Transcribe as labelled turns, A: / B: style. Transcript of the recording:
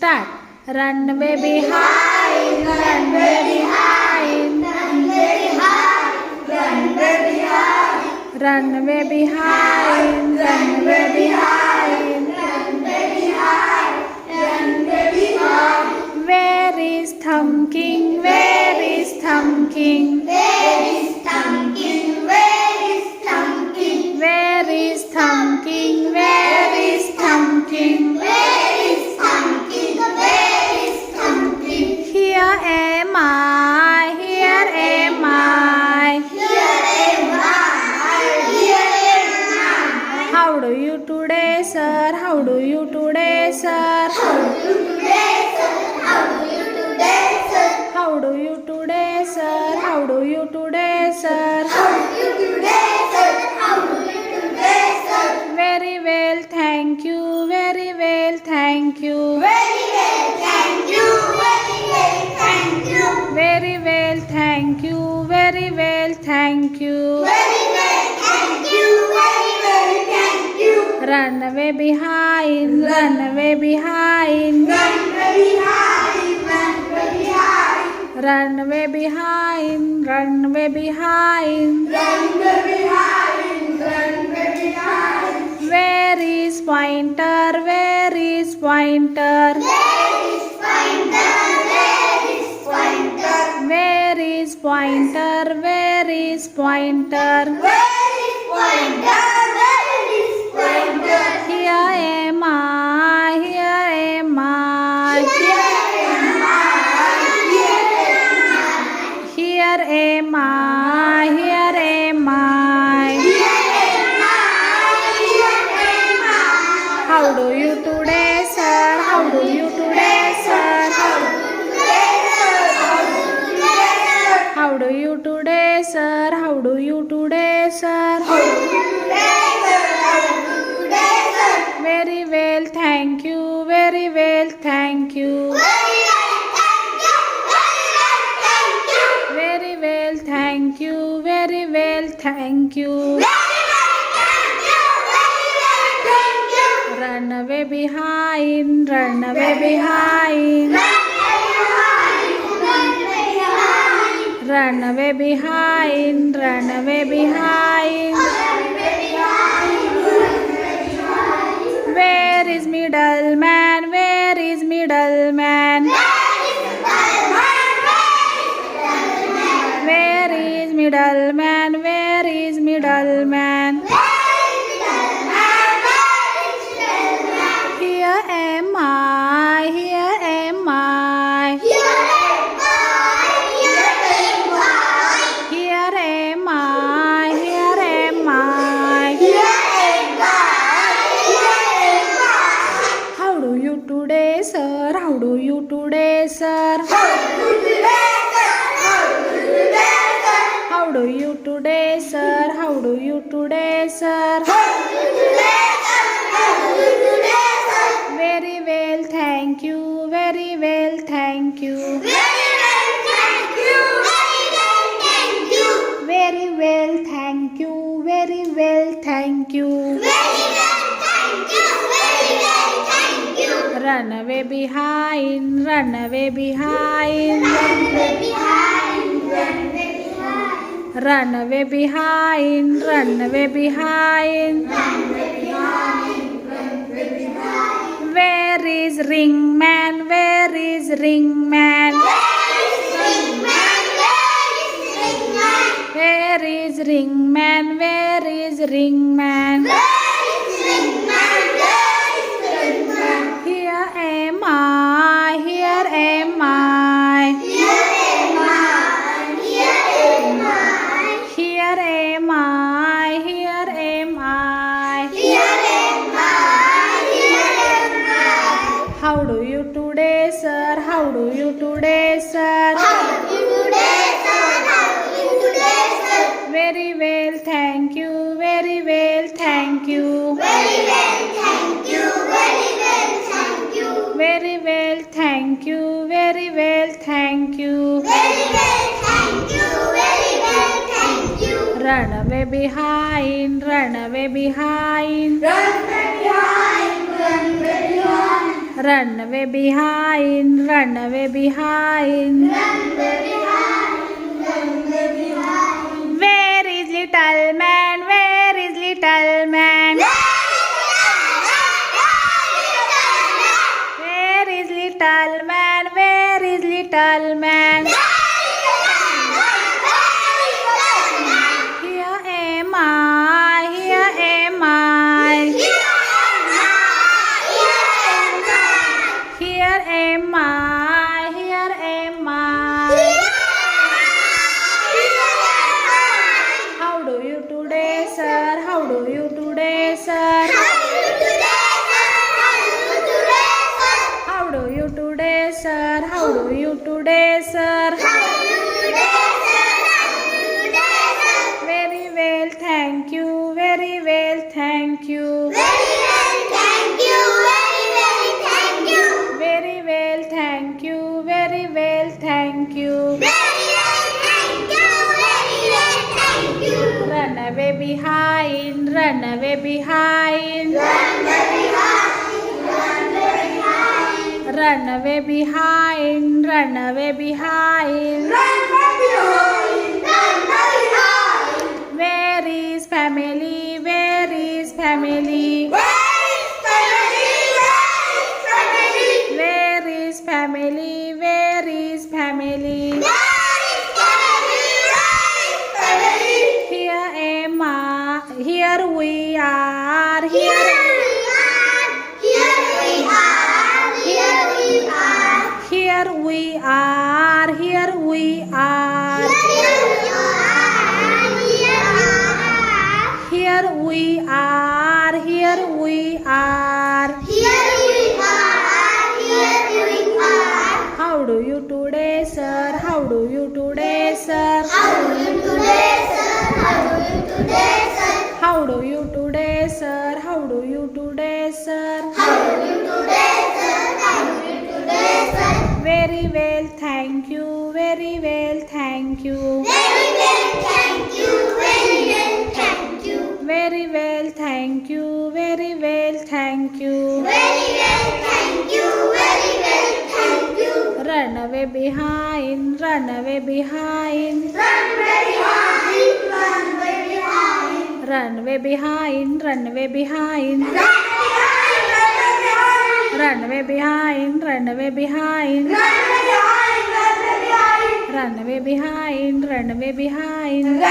A: Start. Run baby high, run baby high, run baby high, run baby high, run baby high, run baby high, run baby high, run baby high. Where is Thumb King? Where is Thumb King?
B: Where is Thumb King? Where is Thumb King?
A: Where is Thumb King? Where is Thumb King?
B: Where is Thumb King? Where is Thumb King?
A: Here am I, here am I.
B: Here am I, here am I.
A: How do you today, sir? How do you today, sir?
B: How do you today, sir? How do you today, sir?
A: How do you today, sir? How do you today, sir?
B: How do you today, sir? How do you today, sir?
A: Very well, thank you. Very well, thank you.
B: Very well, thank you. Very well, thank you.
A: Very well, thank you. Very well, thank you.
B: Very well, thank you. Very well, thank you.
A: Run away behind, run away behind.
B: Run very high, run very high.
A: Run away behind, run away behind.
B: Run very high, run very high.
A: Where is Pointer? Where is Pointer?
B: Where is Pointer? Where is Pointer?
A: Where is Pointer? Where is Pointer?
B: Where is Pointer? Where is Pointer?
A: Here am I, here am I.
B: Here am I, here am I.
A: Here am I, here am I.
B: Here am I, here am I.
A: How do you today, sir? How do you today, sir? How do you today, sir? How do you today, sir? Very well, thank you. Very well, thank you. Very well, thank you. Very well, thank you. Run away behind, run away behind. Run away behind, run away behind. Where is middleman? Where is middleman? Where is middleman? Where is middleman? Here am I, here am I. Here am I, here am I. How do you today, sir? How do you today, sir? How do you today, sir? How do you today, sir? Very well, thank you. Very well, thank you. Very well, thank you. Very well, thank you. Run away behind, run away behind. Run away behind, run away behind. Where is Ringman? Where is Ringman? Where is Ringman? Where is Ringman? Here am I, here am I. Here am I, here am I. How do you today, sir? How do you today, sir? Very well, thank you. Very well, thank you. Very well, thank you. Very well, thank you. Run away behind, run away behind.
B: Run very high, run very high.
A: run away behind, run away behind.
B: Run baby hide, run baby hide.
A: Where is little man? Where is little man? Where is little man? Where is little man? Here am I, here am I. Here am I, here am I. How do you today, sir? How do you today, sir? How do you today, sir? How do you today, sir? Very well, thank you. Very well, thank you. Very well, thank you. Very well, thank you. Run away behind, run away behind. Run away behind, run away behind. Where is family? Where is family? Where is family? Where is family? Here am I. Here we are. Here we are. Here we are. Here we are. Here we are. How do you today, sir? How do you today, sir? How do you today, sir? How do you today, sir? Very well, thank you. Very well, thank you. Very well, thank you. Very well, thank you. Run away behind, run away behind. Run away behind, run away behind. Run away behind, run away behind. Run away behind, run away behind.